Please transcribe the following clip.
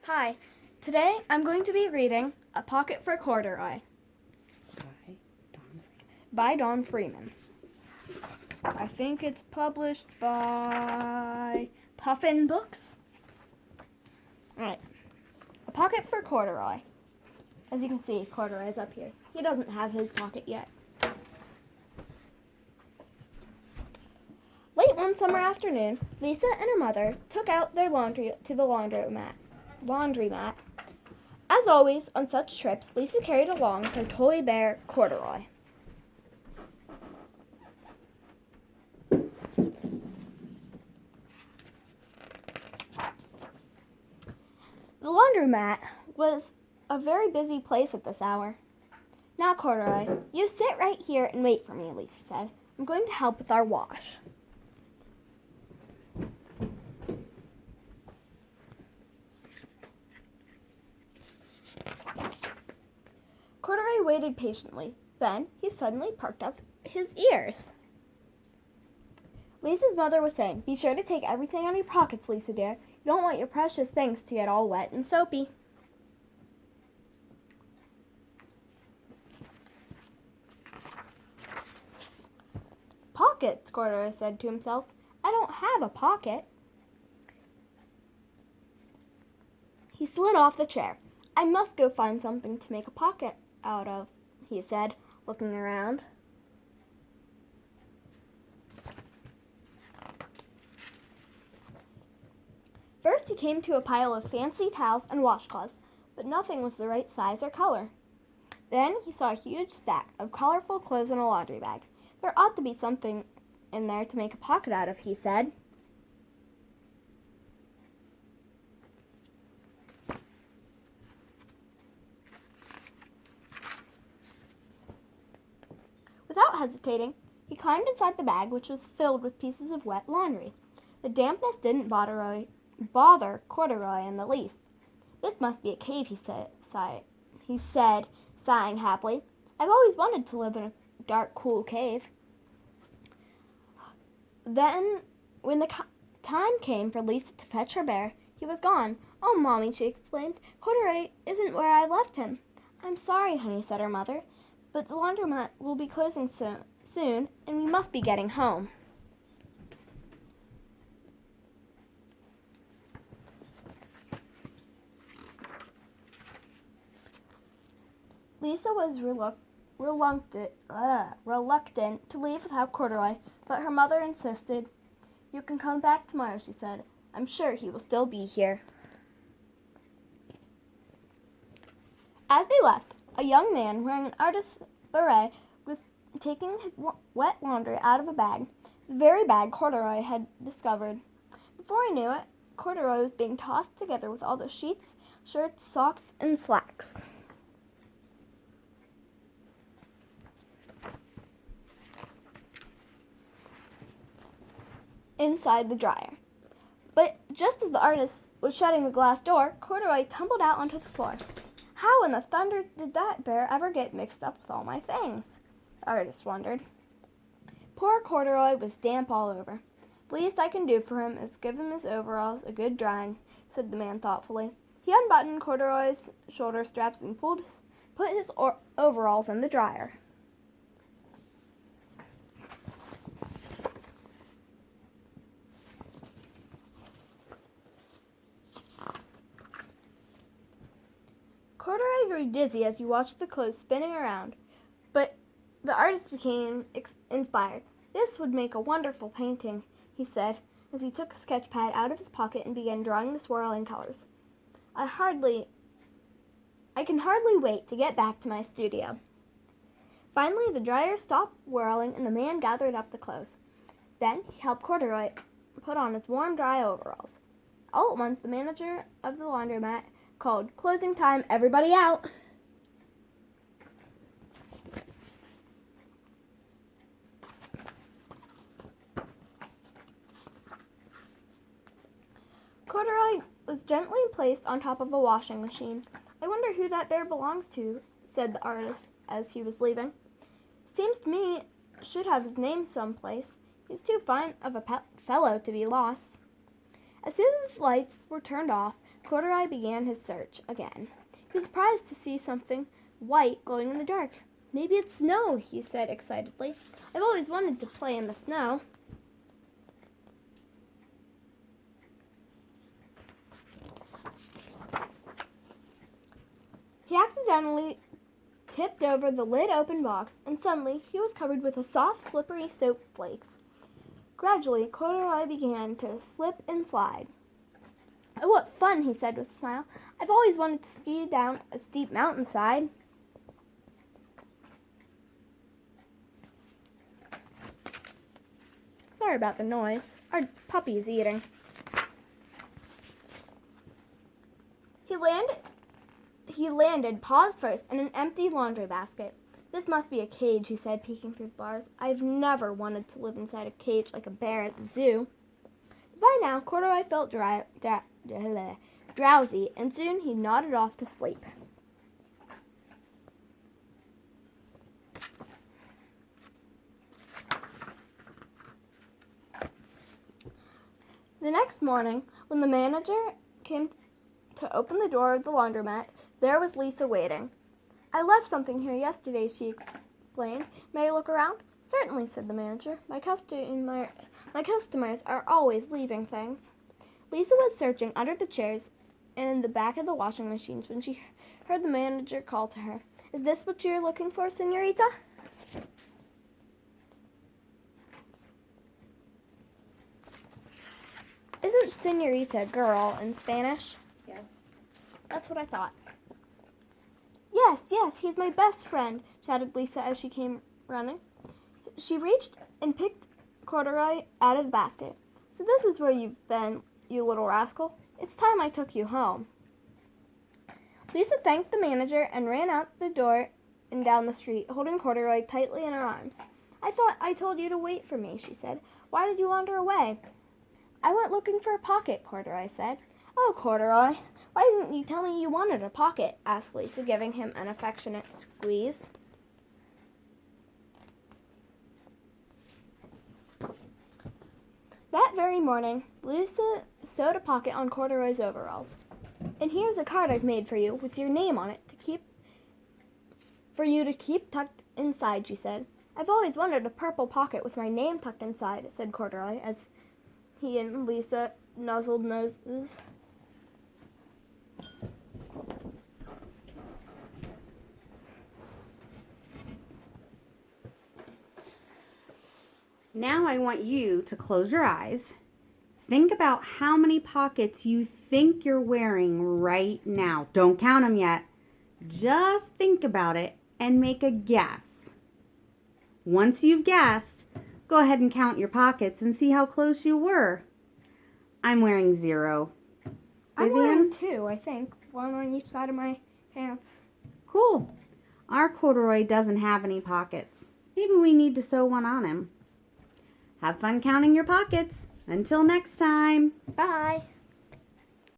Hi, today I'm going to be reading A Pocket for Corduroy by Don Freeman. I think it's published by Puffin Books. Alright, A Pocket for Corduroy. As you can see, Corduroy is up here. He doesn't have his pocket yet. Late one summer afternoon, Lisa and her mother took out their laundry to the laundromat. As always, on such trips, Lisa carried along her toy bear, Corduroy. The laundromat was a very busy place at this hour. Now, Corduroy, you sit right here and wait for me, Lisa said. I'm going to help with our wash. Corduroy waited patiently. Then he suddenly perked up his ears. Lisa's mother was saying, "Be sure to take everything out of your pockets, Lisa dear. You don't want your precious things to get all wet and soapy." Pockets, Corduroy said to himself. I don't have a pocket. He slid off the chair. I must go find something to make a pocket out of, he said, looking around. First he came to a pile of fancy towels and washcloths, but nothing was the right size or color. Then he saw a huge stack of colorful clothes in a laundry bag. There ought to be something in there to make a pocket out of, he said. Without hesitating, he climbed inside the bag, which was filled with pieces of wet laundry. The dampness didn't bother Corduroy in the least. This must be a cave, he said, sighing happily. I've always wanted to live in a dark, cool cave. Then, when the time came for Lisa to fetch her bear, he was gone. Oh, Mommy, she exclaimed, Corduroy isn't where I left him. I'm sorry, honey, said her mother, but the laundromat will be closing soon, and we must be getting home. Lisa was reluctant to leave without Corduroy, but her mother insisted. You can come back tomorrow, she said. I'm sure he will still be here. As they left, a young man wearing an artist's beret was taking his wet laundry out of a bag, the very bag Corduroy had discovered. Before he knew it, Corduroy was being tossed together with all the sheets, shirts, socks, and slacks. Inside the dryer. But just as the artist was shutting the glass door, Corduroy tumbled out onto the floor. How in the thunder did that bear ever get mixed up with all my things? The artist wondered. Poor Corduroy was damp all over. The least I can do for him is give him his overalls a good drying, said the man thoughtfully. He unbuttoned Corduroy's shoulder straps and put his overalls in the dryer. Corduroy grew dizzy as he watched the clothes spinning around, but the artist became inspired. This would make a wonderful painting, he said, as he took a sketch pad out of his pocket and began drawing the swirling colors. I can hardly wait to get back to my studio. Finally, the dryer stopped whirling and the man gathered up the clothes. Then he helped Corduroy put on his warm, dry overalls. All at once, the manager of the laundromat called, "Closing time, everybody out." Corduroy was gently placed on top of a washing machine. I wonder who that bear belongs to, said the artist as he was leaving. Seems to me should have his name someplace. He's too fine of a fellow to be lost. As soon as the lights were turned off, Corduroy began his search again. He was surprised to see something white glowing in the dark. Maybe it's snow, he said excitedly. I've always wanted to play in the snow. He accidentally tipped over the lid-open box, and suddenly he was covered with a soft, slippery soap flakes. Gradually, Corduroy began to slip and slide. Oh, what fun, he said with a smile. I've always wanted to ski down a steep mountainside. Sorry about the noise. Our puppy is eating. He landed paws first in an empty laundry basket. This must be a cage, he said, peeking through the bars. I've never wanted to live inside a cage like a bear at the zoo. By now, Corduroy felt drowsy, and soon he nodded off to sleep. The next morning, when the manager came to open the door of the laundromat, there was Lisa waiting. I left something here yesterday, she explained. May I look around? Certainly, said the manager. My customers are always leaving things. Lisa was searching under the chairs and in the back of the washing machines when she heard the manager call to her. Is this what you're looking for, señorita? Isn't señorita girl in Spanish? Yes. That's what I thought. Yes, he's my best friend, shouted Lisa as she came running. She reached and picked Corduroy out of the basket. So this is where you've been, you little rascal. It's time I took you home. Lisa thanked the manager and ran out the door and down the street, holding Corduroy tightly in her arms. I thought I told you to wait for me, she said. Why did you wander away? I went looking for a pocket, Corduroy said. Oh, Corduroy, why didn't you tell me you wanted a pocket? Asked Lisa, giving him an affectionate squeeze. That very morning, Lisa sewed a pocket on Corduroy's overalls. And here's a card I've made for you with your name on it for you to keep tucked inside, she said. I've always wanted a purple pocket with my name tucked inside, said Corduroy, as he and Lisa nuzzled noses. Now I want you to close your eyes. Think about how many pockets you think you're wearing right now. Don't count them yet. Just think about it and make a guess. Once you've guessed, go ahead and count your pockets and see how close you were. I'm wearing 0. I'm Vivian? wearing 2, I think. One on each side of my pants. Cool. Our Corduroy doesn't have any pockets. Maybe we need to sew one on him. Have fun counting your pockets. Until next time. Bye.